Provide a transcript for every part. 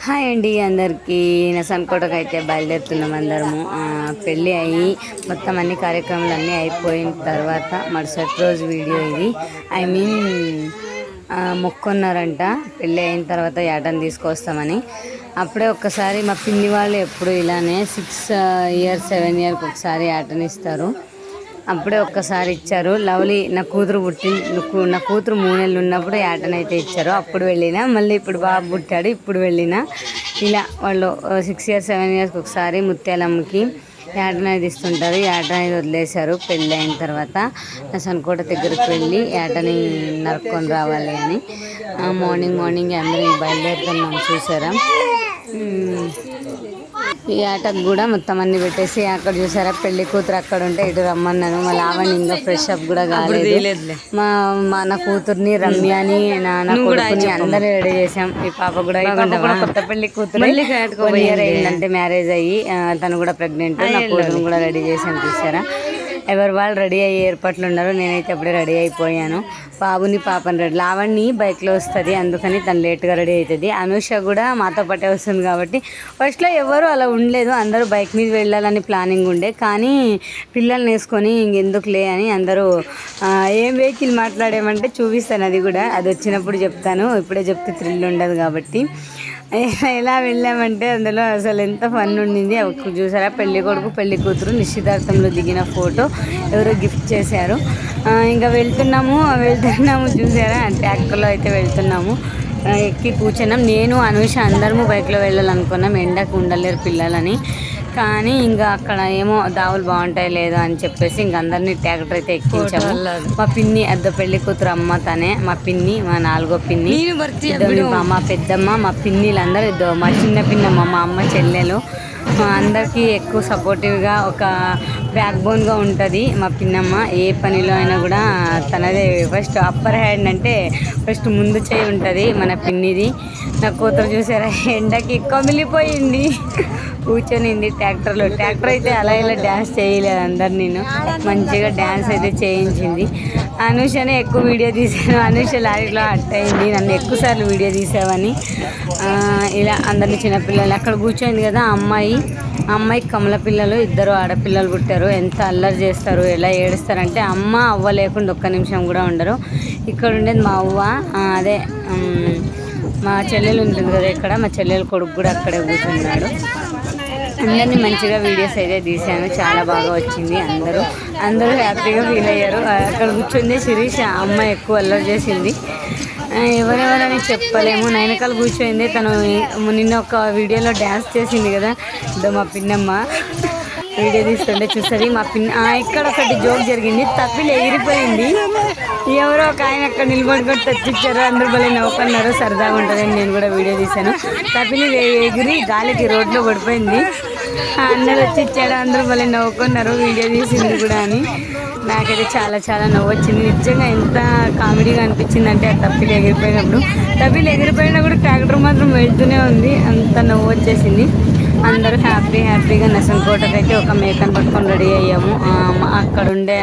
Hi అండి అందరికీ. నసన్కోటకు అయితే బయలుదేరుతున్నాం అందరము. పెళ్ళి అయ్యి మొత్తం అన్ని కార్యక్రమాలు అన్నీ అయిపోయిన తర్వాత మరుసటి రోజు వీడియో ఇది. ఐ మీన్ మొక్కున్నారంట పెళ్ళి అయిన తర్వాత యాటను తీసుకొస్తామని. అప్పుడే ఒక్కసారి మా పిన్ని వాళ్ళు ఎప్పుడు ఇలానే 6 ఇయర్స్ 7 ఇయర్కి ఒకసారి యాటను ఇస్తారు. అప్పుడే ఒక్కసారి ఇచ్చారు. లవ్లీ నా కూతురు నా కూతురు 3 నెలలు ఉన్నప్పుడు యాటనైతే ఇచ్చారు. అప్పుడు వెళ్ళినా, మళ్ళీ ఇప్పుడు బాబు పుట్టాడు ఇప్పుడు వెళ్ళినా. ఇలా వాళ్ళు 6 ఇయర్స్ 7 ఇయర్స్కి ఒకసారి ముత్యాలమ్మకి యాటన అనేది ఇస్తుంటారు. యాటన అనేది వదిలేశారు పెళ్ళి అయిన తర్వాత. నసన్కోట దగ్గరికి వెళ్ళి యాటని నరుక్కొని రావాలి అని మార్నింగ్ అందరం బయలుదేరుతున్నాం. చూసారా ఈ ఆటకు కూడా మొత్తం అన్ని పెట్టేసి అక్కడ చూసారా పెళ్లి కూతురు అక్కడ ఉంటే ఇటు రమ్మన్నాను. మళ్ళీ ఆవని ఇంకా ఫ్రెష్ అప్ కూడా కాలేదు. నా కూతుర్ని రమ్యాని నా కొడుకుని అందరూ రెడీ చేసాం. ఈ పాప కూడా కొత్త పెళ్లి కూతురు 1 ఇయర్ అయిందంటే మ్యారేజ్ అయ్యి తను కూడా ప్రెగ్నెంట్. నా కూతురుని కూడా రెడీ చేసాం. చూసారా ఎవరు వాళ్ళు రెడీ అయ్యే ఏర్పాట్లు ఉన్నారు. నేనైతే అప్పుడే రెడీ అయిపోయాను. బాబుని పాపని రెడీ. లావణ్ణి బైక్లో వస్తుంది అందుకని తను లేట్గా రెడీ అవుతుంది. అనూష కూడా మాతో పాటే వస్తుంది కాబట్టి ఫస్ట్లో ఎవరు అలా ఉండలేదు. అందరూ బైక్ మీద వెళ్ళాలని ప్లానింగ్ ఉండే, కానీ పిల్లల్ని వేసుకొని ఇంకెందుకులే అని అందరూ ఏం వెహికల్ మాట్లాడేమంటే చూపిస్తాను. అది కూడా అది వచ్చినప్పుడు చెప్తాను. ఇప్పుడే చెప్తే థ్రిల్ ఉండదు కాబట్టి. ఎలా వెళ్ళామంటే అందులో అసలు ఎంత ఫన్ ఉండింది. చూసారా పెళ్లి కొడుకు పెళ్లి కూతురు నిశ్చితార్థంలో దిగిన ఫోటో ఎవరో గిఫ్ట్ చేశారు. ఇంకా వెళ్తున్నాము చూసారా ట్రాక్టర్లో అయితే వెళ్తున్నాము. ఎక్కి కూర్చున్నాం. నేను అనూష అందరము బైక్లో వెళ్ళాలనుకున్నాం. ఎండకు ఉండలేరు పిల్లలని. కానీ ఇంకా అక్కడ ఏమో దావులు బాగుంటాయి లేదు అని చెప్పేసి ఇంక అందరినీ ట్రాక్టర్ అయితే ఎక్కించాము. మా పిన్ని అద్ద పెళ్లి కూతురు అమ్మ తనే మా పిన్ని, మా 4వ పిన్ని, మా పెద్దమ్మ, మా పిన్నిలందరూ మా చిన్న పిన్నమ్మ, మా అమ్మ చెల్లెలు అందరికీ ఎక్కువ సపోర్టివ్గా ఒక బ్యాక్ బోన్గా ఉంటుంది మా పిన్నమ్మ. ఏ పనిలో అయినా కూడా తనదే ఫస్ట్ అప్పర్ హ్యాండ్ అంటే ఫస్ట్ ముందు చేయి ఉంటుంది మన పిన్నిది. నా కూతురు చూసారా ఎండకి కమిలిపోయింది కూర్చొనింది ట్రాక్టర్లో. ట్రాక్టర్ అయితే అలా ఇలా డ్యాన్స్ చేయలేదు. అందరు నేను మంచిగా డ్యాన్స్ అయితే చేయించింది. అనూషనే ఎక్కువ వీడియో తీసాను. అనూష లారీలో అట్టయింది. నన్ను ఎక్కువసార్లు వీడియో తీసావని. ఇలా అందరినీ చిన్నపిల్లలు అక్కడ కూర్చోయింది కదా అమ్మాయికి కమల పిల్లలు 2 ఆడపిల్లలు పుట్టారు. ఎంత అల్లరి చేస్తారు, ఎలా ఏడుస్తారంటే అవ్వ లేకుండా ఒక్క నిమిషం కూడా ఉండరు. ఇక్కడ ఉండేది మా అవ్వ, అదే మా చెల్లెలు ఉంటుంది కదా ఇక్కడ, మా చెల్లెలు కొడుకు కూడా అక్కడే కూర్చున్నాడు. అందరినీ మంచిగా వీడియోస్ అయితే తీసాను. చాలా బాగా వచ్చింది. అందరూ హ్యాపీగా ఫీల్ అయ్యారు. అక్కడ కూర్చుంది శిరీష అమ్మాయి ఎక్కువ అల్లరి చేసింది. ఎవరెవరని చెప్పలేము. నైనకాల కూర్చోయింది. తను నిన్న ఒక వీడియోలో డ్యాన్స్ చేసింది కదా మా పిన్నమ్మ వీడియో తీస్తుంటే చూస్తుంది. మా ఇక్కడ ఒకటి జోక్ జరిగింది. తప్పిలు ఎగిరిపోయింది. ఎవరో ఒక ఆయన అక్కడ నిలబడుకొని తెచ్చిచ్చారు. అందరూ భలే నవ్వుకున్నారు. సరదాగా ఉంటుందని నేను కూడా వీడియో తీశాను. తప్పిలి ఎగిరి గాలికి రోడ్లో పడిపోయింది. అందరూ వచ్చి ఇచ్చాడు. అందరూ భలే నవ్వుకున్నారు వీడియో తీసింది కూడా అని. నాకైతే చాలా నవ్వు వచ్చింది. నిజంగా ఎంత కామెడీగా అనిపించింది అంటే ఆ తప్పిలు ఎగిరిపోయినా కూడా ట్రాక్టర్ మాత్రం వెళ్తూనే ఉంది. అంత నవ్వు వచ్చేసింది. అందరూ హ్యాపీగా నసన్కోటకు అయితే ఒక మేకను పట్టుకొని రెడీ అయ్యాము. అక్కడ ఉండే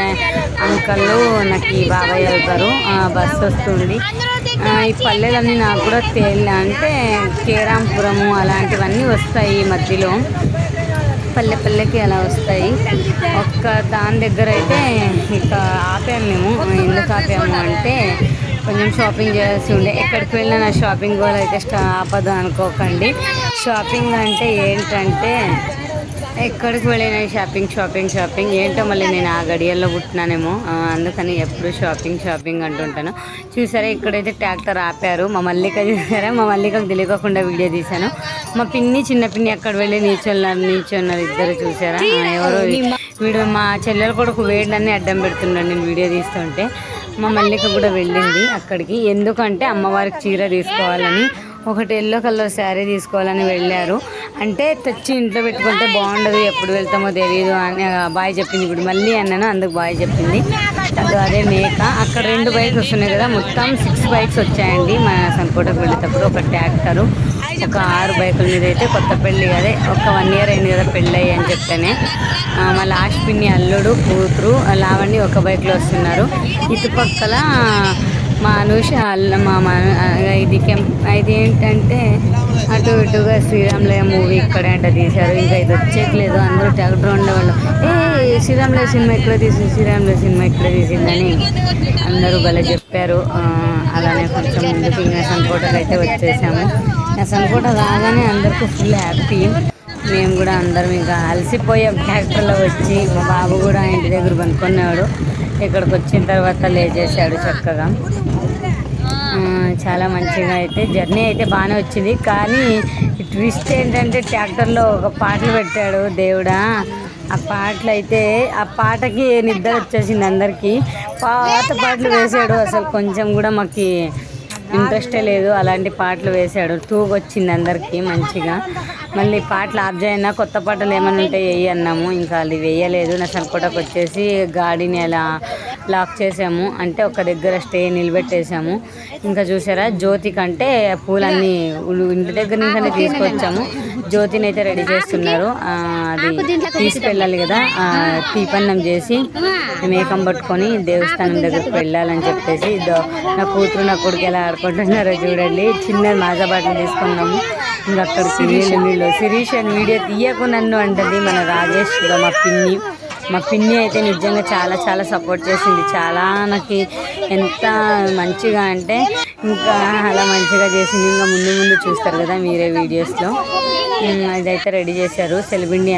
అంకళ్ళు నాకు ఈ బాబాయ్ వెళ్తారు. బస్సు వస్తుంది. ఈ పల్లెలన్నీ నాకు కూడా అంటే కేరాంపురము అలాంటివన్నీ వస్తాయి ఈ మధ్యలో. పల్లెకి అలా వస్తాయి. ఒక్క దాని దగ్గర అయితే ఇక ఆపాము మేము. ఎందుకు ఆపాము అంటే కొంచెం షాపింగ్ చేయాల్సి ఉండే. ఎక్కడికి వెళ్ళినా నా షాపింగ్ గోల్ అయితే ఆపదు అనుకోకండి. షాపింగ్ అంటే ఏంటంటే ఎక్కడికి వెళ్ళినా షాపింగ్ ఏంటో మళ్ళీ నేను ఆ గడియల్లో పుట్టినానేమో అందుకని ఎప్పుడు షాపింగ్ అంటుంటాను. చూసారా ఇక్కడైతే ట్రాక్టర్ ఆపారు. మా మల్లిక చూసారా, మా మల్లికకు తెలియకుండా వీడియో తీశాను. మా చిన్న పిన్ని అక్కడ వెళ్ళి నిల్చున్నారు ఇద్దరు. చూసారా ఎవరో వీడు మా చెల్లెలు కొడుకు వేడినన్నీ అడ్డం పెడుతున్నాడు నేను వీడియో తీస్తుంటే. మా మల్లిక కూడా వెళ్ళింది అక్కడికి. ఎందుకంటే అమ్మవారికి చీర తీసుకోవాలని, ఒకటి ఎల్లో కలర్ శారీ తీసుకోవాలని వెళ్ళారు. అంటే తెచ్చి ఇంట్లో పెట్టుకుంటే బాగుండదు, ఎప్పుడు వెళ్తామో తెలియదు అని బాయ్ చెప్పింది. ఇప్పుడు మళ్ళీ అన్నాను, అందుకు బాయ్ చెప్పింది. అదే మేక. అక్కడ 2 బైక్స్ వస్తున్నాయి కదా, మొత్తం 6 బైక్స్ వచ్చాయండి మా సంకోటకు వెళ్ళేటప్పుడు. ఒక ట్రాక్టరు, ఒక 6 బైకుల మీద అయితే కొత్త పెళ్ళి అదే ఒక 1 ఇయర్ అయింది కదా పెళ్ళి అయ్యి అని చెప్తానే. మా లాస్ట్ పిన్ని అల్లుడు కూతురు లావణ్ణి ఒక బైక్లో వస్తున్నారు. ఇటుపక్కల మా అనూష ఇది ఏంటంటే అటు ఇటుగా శ్రీరాములయ్య మూవీ ఇక్కడే అంట తీశారు. ఇంకా ఇది వచ్చేయట్లేదు, అందరూ ట్రాక్టర్ ఉండేవాళ్ళు శ్రీరాములయ్య సినిమా ఇక్కడ తీసింది, శ్రీరాములయ్య సినిమా ఇక్కడ తీసిందని అందరూ భలే చెప్పారు. అలానే కొంచెం ముందుకు నసన్కోటకు అయితే వచ్చేసాము. నసన్కోట రాగానే అందరికీ ఫుల్ హ్యాపీ. మేము కూడా అందరం ఇంకా అలసిపోయాం ట్రాక్టర్లో వచ్చి. మా బాబు కూడా ఇంటి దగ్గర పనుకున్నాడు. ఇక్కడికి వచ్చిన తర్వాత లేచేసాడు చక్కగా. చాలా మంచిగా అయితే జర్నీ అయితే బాగానే వచ్చింది. కానీ ట్విస్ట్ ఏంటంటే ట్రాక్టర్లో ఒక పాటలు పెట్టాడు దేవుడా. ఆ పాటలు అయితే ఆ పాటకి నిద్ర వచ్చేసింది అందరికీ. పాత పాటలు వేసాడు, అసలు కొంచెం కూడా మాకు ఇంట్రెస్టే లేదు. అలాంటి పాటలు వేశాడు, తూగొచ్చింది అందరికీ మంచిగా. మళ్ళీ పాటలు ఆఫ్ చేయన్నా కొత్త పాటలు ఏమైనా ఉంటే వేయి అన్నాము, ఇంకా అది వేయలేదు. నసన్కోటకు వచ్చేసి గాడిని అలా లాక్ చేసాము, అంటే ఒక దగ్గర స్టే నిలబెట్టేసాము. ఇంకా చూసారా జ్యోతి కంటే పూలన్నీ ఇంటి దగ్గర నుంచే తీసుకొచ్చాము. జ్యోతిని అయితే రెడీ చేస్తున్నారు, అది తీసుకెళ్ళాలి కదా. తీపన్నం చేసి మేకం పట్టుకొని దేవస్థానం దగ్గరికి వెళ్ళాలని చెప్పేసి నా కూతురు నా కొడుకు ఎలా ఆడుకుంటున్నారో చూడండి. చిన్న మాజా బాటలు తీసుకున్నాము. ఇంకా అక్కడ వీళ్ళు శిరీష్ అని వీడియో తీయకు నన్ను అంటది మన రాజేష్ కూడా. మా పిన్ని అయితే నిజంగా చాలా చాలా సపోర్ట్ చేసింది. చాలా నాకు ఎంత మంచిగా అంటే ఇంకా అలా మంచిగా చేసింది. ఇంకా ముందు చూస్తారు కదా మీరే వీడియోస్లో. ఇదైతే రెడీ చేశారు. చెలిబిండి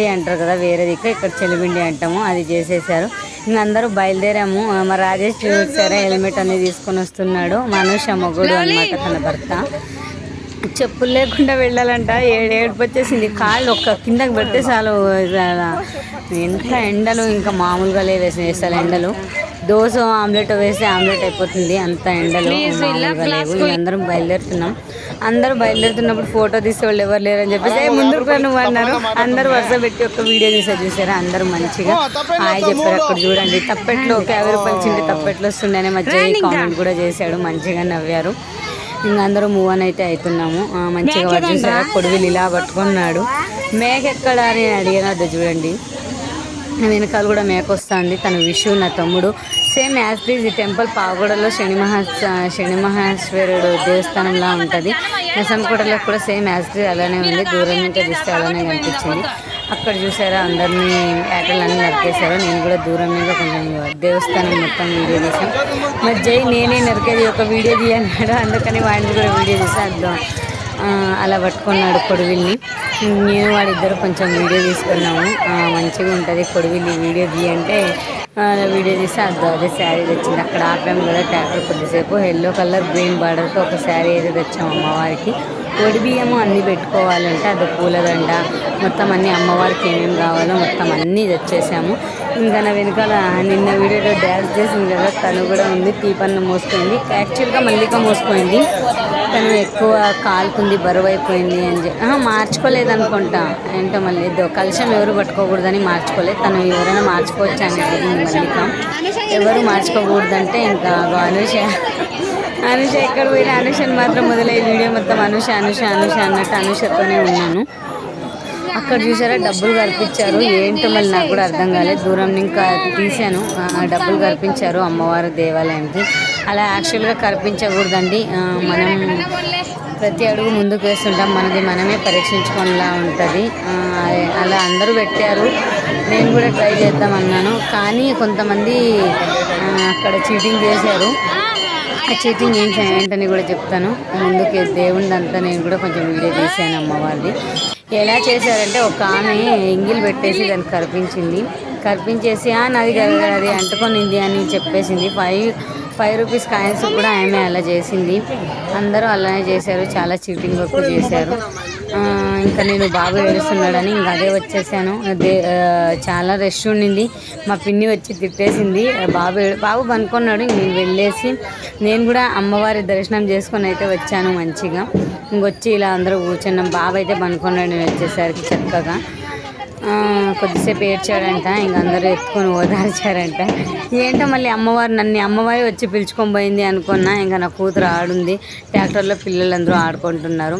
అంటారు కదా వేరే ఇక్కడ చెలిబిండి అంటాము, అది చేసేసారు. ఇంకా అందరూ బయలుదేరాము. మా రాజేష్ చూసారా హెల్మెట్ అనేది తీసుకొని వస్తున్నాడు. మనోష్ మొగుడు అనమాట తన భర్త. చెప్పులు లేకుండా వెళ్ళాలంట. ఏడుపు వచ్చేసింది. కాళ్ళు ఒక్క కిందకి పెడితే చాలు. ఎంత ఎండలు, ఇంకా మామూలుగా వేసారు ఎండలు. దోశ ఆమ్లెట్ వేస్తే ఆమ్లెట్ అయిపోతుంది, అంత ఎండలు మామూలుగా లేవు. అందరం బయలుదేరుతున్నాం. అందరూ బయలుదేరుతున్నప్పుడు ఫోటో తీసేవాళ్ళు ఎవరు లేరని చెప్పేసి ముందుకు నువ్వు అన్నారు. అందరూ వరుస పెట్టి ఒక వీడియో చూసారా. అందరూ మంచిగా హాయ్ చెప్పారు. అక్కడ చూడండి తప్పెట్లో 50 రూపాయలు చిండి తప్పెట్లు వస్తుండేనే మధ్య కామెంట్ కూడా చేశాడు. మంచిగా నవ్వారు. ఇంకా అందరూ మూవ్ అని అయితే అవుతున్నాము. మంచిగా వాడు చూసారా కొడువిలు ఇలా పట్టుకున్నాడు. మేక ఎక్కడ అని అడిగినది చూడండి. వెనకాల కూడా మేక వస్తుంది. తన విషు నా తమ్ముడు సేమ్ యాజ్ ప్లీజ్. ఈ టెంపుల్ పావుగూడలో శని మహేశ్వరుడు దేవస్థానంలా ఉంటుంది. నసన్కోటలో కూడా సేమ్ యాజ్ ప్లీజ్ అలానే ఉంది. దూరం నుంచి చూస్తే అలానే కనిపించింది. అక్కడ చూసారా అందరినీ యాటలన్నీ నరికేశారు. నేను కూడా దూరం మీద కొంచెం దేవస్థానం మొత్తం వీడియో తీసాను. మరి జై నేనే నరికేది ఒక వీడియో తీయన్నాడు, అందుకని వాడిని కూడా వీడియో తీసి అలా పట్టుకున్నాడు కొడువిల్ని. నేను వాడిద్దరు కొంచెం వీడియో తీసుకున్నాము. మంచిగా ఉంటుంది కొడువిల్లి వీడియో తీయంటే వీడియో తీసి అదే శారీ తెచ్చింది. అక్కడ ఆపాము కదా ట్రాక్టర్ కొద్దిసేపు. ఎల్లో కలర్ గ్రీన్ బార్డర్తో ఒక శారీ అయితే తెచ్చాము అమ్మవారికి. పొడి బియ్యము అన్నీ పెట్టుకోవాలంటే అది పూలదండ మొత్తం అన్నీ అమ్మవారికి ఏమేమి కావాలో మొత్తం అన్నీ తెచ్చేసాము. ఇంకా నా వెనకాల నిన్న వీడియోలో డ్యాన్స్ చేసింది కదా తను కూడా ఉంది. తీపన్ను మోసుకుంది. యాక్చువల్గా మల్లిక మోసుకుంది. తను ఎక్కువ కాలుతుంది, బరువు అయిపోయింది అని మార్చుకోలేదనుకుంటా. ఏంటో మళ్ళీ కలుషం ఎవరు పట్టుకోకూడదని మార్చుకోలేదు. తను ఎవరైనా మార్చుకోవచ్చు అని అడిగింది మల్లిక. ఎవరు మార్చుకోకూడదంటే ఇంకా అనుష ఎక్కడ పోయినా అనుషని మాత్రం మొదలై వీడియో మొత్తం అనుష అన్నట్టు అనుషతోనే ఉన్నాను. అక్కడ చూసారా డబ్బులు కల్పించారు. ఏంటో మళ్ళీ నాకు కూడా అర్థం కాలేదు. దూరం ఇంకా తీసాను. డబ్బులు కల్పించారు అమ్మవారి దేవాలయానికి. అలా యాక్చువల్గా కల్పించకూడదండి. మనం ప్రతి అడుగు ముందుకు వేస్తుంటాం. మనది మనమే పరీక్షించుకునేలా ఉంటుంది. అలా అందరూ పెట్టారు. నేను కూడా ట్రై చేద్దామన్నాను. కానీ కొంతమంది అక్కడ చీటింగ్ చేశారు. ఆ చీటింగ్ ఏంటని కూడా చెప్తాను. ముందుకు దేవుడిది అంతా నేను కూడా కొంచెం వీడియో తీసాను అమ్మవారిది. ఎలా చేశారంటే ఒక ఆమె ఎంగిల్ పెట్టేసి దాన్ని కరిపించేసి నాది అది అంటుకొనింది అని చెప్పేసింది. 5 రూపీస్ కాయిన్స్ కూడా ఆమె అలా చేసింది. అందరూ అలానే చేశారు. చాలా చీటింగ్ వర్క్ చేశారు. ఇంకా నేను బాబు ఏడుస్తున్నాడని ఇంకా అదే వచ్చేసాను. చాలా రష్ ఉండింది. మా పిన్ని వచ్చి తిట్టేసింది. బాబు పనుకున్నాడు. నేను వెళ్ళేసి నేను కూడా అమ్మవారి దర్శనం చేసుకొని అయితే వచ్చాను మంచిగా. ఇంకొచ్చి ఇలా అందరూ కూర్చున్నాం. బాబు అయితే పనుకున్నాడు. నేను వచ్చేసరికి చక్కగా కొద్దిసేపు ఏడ్చాడంట. ఇంక అందరూ ఎత్తుకొని ఓదార్చారంట. ఏంటో మళ్ళీ అమ్మవారి వచ్చి పిలుచుకొని పోయింది అనుకున్నా. ఇంకా నా కూతురు ఆడుంది. ట్రాక్టర్లో పిల్లలందరూ ఆడుకుంటున్నారు.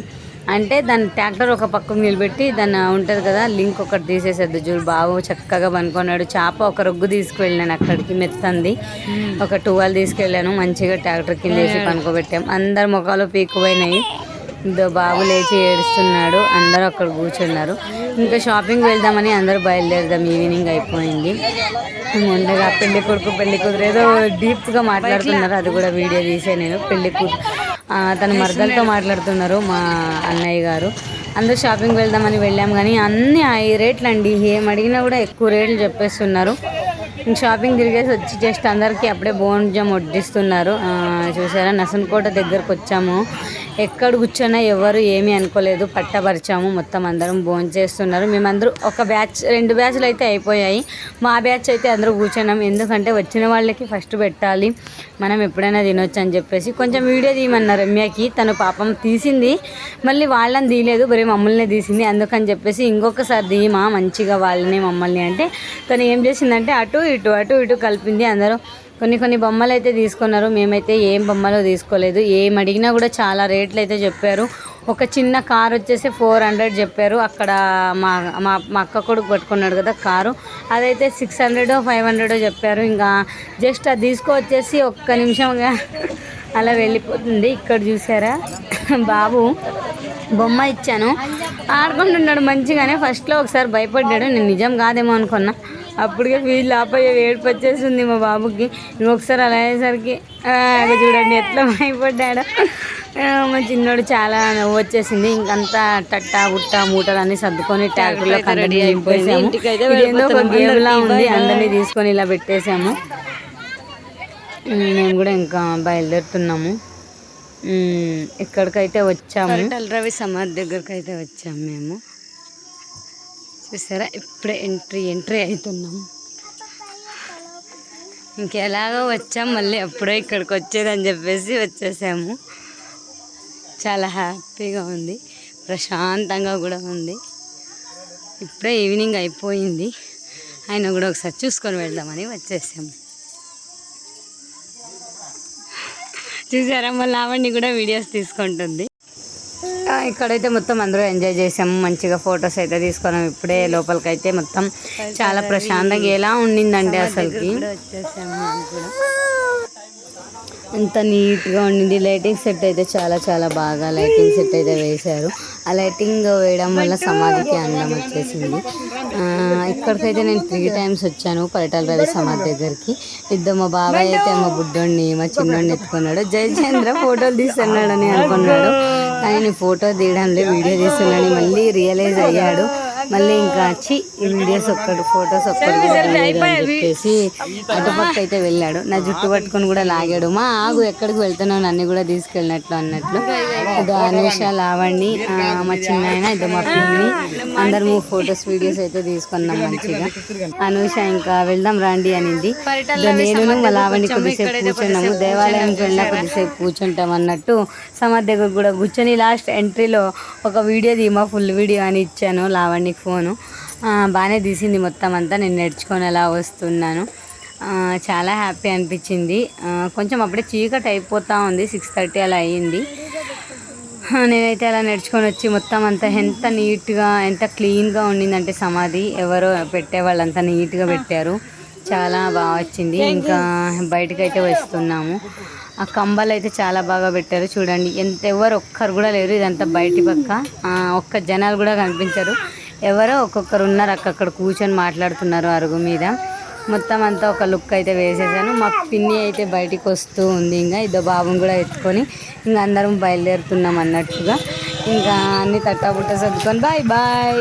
అంటే దాన్ని ట్రాక్టర్ ఒక పక్కకు నిలబెట్టి దాన్ని ఉంటుంది కదా లింక్ ఒకటి తీసేసేద్దు చూడు. బాబు చక్కగా పనుకున్నాడు. చేప ఒక రొగ్గు తీసుకువెళ్ళాను అక్కడికి మెత్తంది. ఒక 12 తీసుకెళ్ళాను. మంచిగా ట్రాక్టర్ కింద వేసి పనుకోబెట్టాం. అందరు ముఖాలు పీక్కుపోయినాయి. ఇదో బాబు లేచి ఏడుస్తున్నాడు. అందరూ అక్కడ కూర్చున్నారు. ఇంకా షాపింగ్ వెళ్దామని అందరూ బయలుదేరదాం. ఈవినింగ్ అయిపోయింది. ముందుగా పెళ్లి కొడుకు పెళ్లి కూతురు ఏదో డీప్గా మాట్లాడుతున్నారు. అది కూడా వీడియో తీసే నేను. పెళ్లి కూతురు తన మరదలతో మాట్లాడుతున్నారు మా అన్నయ్య గారు. అందరూ షాపింగ్ వెళ్దామని వెళ్ళాం కానీ అన్నీ హై రేట్లు అండి. ఏం అడిగినా కూడా ఎక్కువ రేట్లు చెప్పేస్తున్నారు. షాపింగ్ తిరిగేసి వచ్చి జస్ట్ అందరికీ అప్పుడే భోజనం వడ్డిస్తున్నారు. చూసారా, నసన్కోట దగ్గరకు వచ్చాము. ఎక్కడ కూర్చున్నా ఎవరు ఏమీ అనుకోలేదు. పట్టపరిచాము. మొత్తం అందరం భోజనం చేస్తున్నారు. మేమందరూ ఒక బ్యాచ్ 2 బ్యాచ్లు అయితే అయిపోయాయి. మా బ్యాచ్ అయితే అందరూ కూర్చున్నాం. ఎందుకంటే వచ్చిన వాళ్ళకి ఫస్ట్ పెట్టాలి, మనం ఎప్పుడైనా తినొచ్చు అని చెప్పేసి కొంచెం వీడియో తీయమన్నారు. రమ్యకి తను పాపం తీసింది, మళ్ళీ వాళ్ళని తీయలేదు, బరీ మమ్మల్ని తీసింది. అందుకని చెప్పేసి ఇంకొకసారి తీయమా మంచిగా వాళ్ళని మమ్మల్ని అంటే తను ఏం చేసిందంటే అటు ఇటు కలిపింది. అందరూ కొన్ని బొమ్మలు అయితే తీసుకున్నారు. మేమైతే ఏం బొమ్మలు తీసుకోలేదు. ఏం అడిగినా కూడా చాలా రేట్లు అయితే చెప్పారు. ఒక చిన్న కారు వచ్చేసి 400 చెప్పారు. అక్కడ మా మా అక్క కొడుకు పట్టుకున్నాడు కదా కారు, అదైతే 600 500 చెప్పారు. ఇంకా జస్ట్ అది తీసుకొచ్చేసి ఒక్క నిమిషంగా అలా వెళ్ళిపోతుంది. ఇక్కడ చూసారా, బాబు బొమ్మ ఇచ్చాను, ఆడుకుంటున్నాడు మంచిగానే. ఫస్ట్లో ఒకసారి భయపడ్డాడు. నేను నిజం కాదేమో అనుకున్నా. అప్పటికే ఫీజు ఆపయ్యే ఏడుపు వచ్చేసింది మా బాబుకి. ఇంకొకసారి అలా అయ్యేసరికి చూడండి ఎట్లా భయపడ్డాడు. మా చిన్నోడు చాలా నవ్వు వచ్చేసింది. ఇంకంతా టట్టా బుట్ట మూటలు అన్ని సర్దుకొని ట్యాక్టర్లో రెడీ అయిపోయాము. ఇదేందో ఒక గేమ్లా ఉంది. అందరినీ తీసుకొని ఇలా పెట్టేసాము. మేము కూడా ఇంకా బయలుదేరుతున్నాము. ఇక్కడికైతే వచ్చాము, రవి సమాధి దగ్గరికి అయితే వచ్చాము మేము. చూసారా, ఇప్పుడే ఎంట్రీ అవుతున్నాం. ఇంకెలాగో వచ్చాం, మళ్ళీ అప్పుడే ఇక్కడికి వచ్చేదని చెప్పేసి వచ్చేసాము. చాలా హ్యాపీగా ఉంది, ప్రశాంతంగా కూడా ఉంది. ఇప్పుడే ఈవినింగ్ అయిపోయింది. ఆయన కూడా ఒకసారి చూసుకొని వెళ్దామని వచ్చేసాము. చూసారా, మళ్ళీ ఆవిడ్ని కూడా వీడియోస్ తీసుకుంటుంది. ఇక్కడైతే మొత్తం అందరూ ఎంజాయ్ చేసాము. మంచిగా ఫొటోస్ అయితే తీసుకున్నాం. ఇప్పుడే లోపలికైతే మొత్తం చాలా ప్రశాంతంగా ఎలా ఉండిందంటే అసలుకి ఎంత నీట్గా ఉండింది. లైటింగ్ సెట్ అయితే చాలా బాగా లైటింగ్ సెట్ అయితే వేశారు. ఆ లైటింగ్ వేయడం వల్ల సమాధికి అందం వచ్చేసింది. ఇక్కడికైతే నేను 3 times వచ్చాను పరిటాల రవి సమాధి దగ్గరికి. మా బాబాయ్ అయితే మా బుడ్డోడిని మా చిన్నోడిని ఎత్తుకున్నాడు. జయచంద్ర ఫోటోలు తీస్తున్నాడని అనుకున్నాడు, కానీ నేను ఫోటో తీయడంలో వీడియో తీస్తున్నాను మళ్ళీ రియలైజ్ అయ్యాడు. మళ్ళీ ఇంకా వచ్చి ఈ వీడియోస్ ఫొటోస్ ఒక్కటి అని చెప్పేసి అటుపక్క అయితే వెళ్ళాడు. నా జుట్టు పట్టుకొని కూడా లాగాడు. మా ఆగు ఎక్కడికి వెళ్తున్నావు, నన్ను కూడా తీసుకెళ్ళినట్లు అన్నట్లు. ఇది అనుష, లావణ్ణి, మా చిన్న ఇది మా పిన్ని, అందరము ఫొటోస్ వీడియోస్ అయితే తీసుకున్నాం మంచిగా. అనుష ఇంకా వెళ్దాం రండి అనింది. నేను మా లావణ్ణి కొద్దిసేపు కూర్చున్నాము. దేవాలయంకి వెళ్ళినా కొద్దిసేపు కూర్చుంటాం అన్నట్టు సమాధి దగ్గర కూడా కూర్చొని లాస్ట్ ఎంట్రీలో ఒక వీడియో తీమా ఫుల్ వీడియో అని ఇచ్చాను లావణ్ణి ఫోను. బాగానే తీసింది మొత్తం అంతా. నేను నడుచుకొని అలా వస్తున్నాను. చాలా హ్యాపీ అనిపించింది. కొంచెం అప్పుడే చీకటి అయిపోతూ ఉంది, 6:30 అలా అయ్యింది. నేనైతే అలా నడుచుకొని వచ్చి మొత్తం అంతా ఎంత నీట్గా ఎంత క్లీన్గా ఉండిందంటే సమాధి ఎవరో పెట్టేవాళ్ళు అంతా నీట్గా పెట్టారు. చాలా బాగా వచ్చింది. ఇంకా బయటకైతే వస్తున్నాము. ఆ కంబాలు అయితే చాలా బాగా పెట్టారు చూడండి. ఎవరు ఒక్కరు కూడా లేరు. ఇదంతా బయటి పక్క, ఒక్క జనాలు కూడా కనిపించరు. ఎవరో ఒక్కొక్కరు ఉన్నారు అక్కడ కూర్చొని మాట్లాడుతున్నారు అరుగు మీద. మొత్తం అంతా ఒక లుక్ అయితే వేసేసాను. మా పిన్ని అయితే బయటికి వస్తూ ఉంది. ఇంకా బాబుని కూడా ఎత్తుకొని ఇంకా అందరం బయలుదేరుతున్నాం అన్నట్టుగా. ఇంకా అన్ని తట్టాబుట్ట సర్దుకొని బాయ్.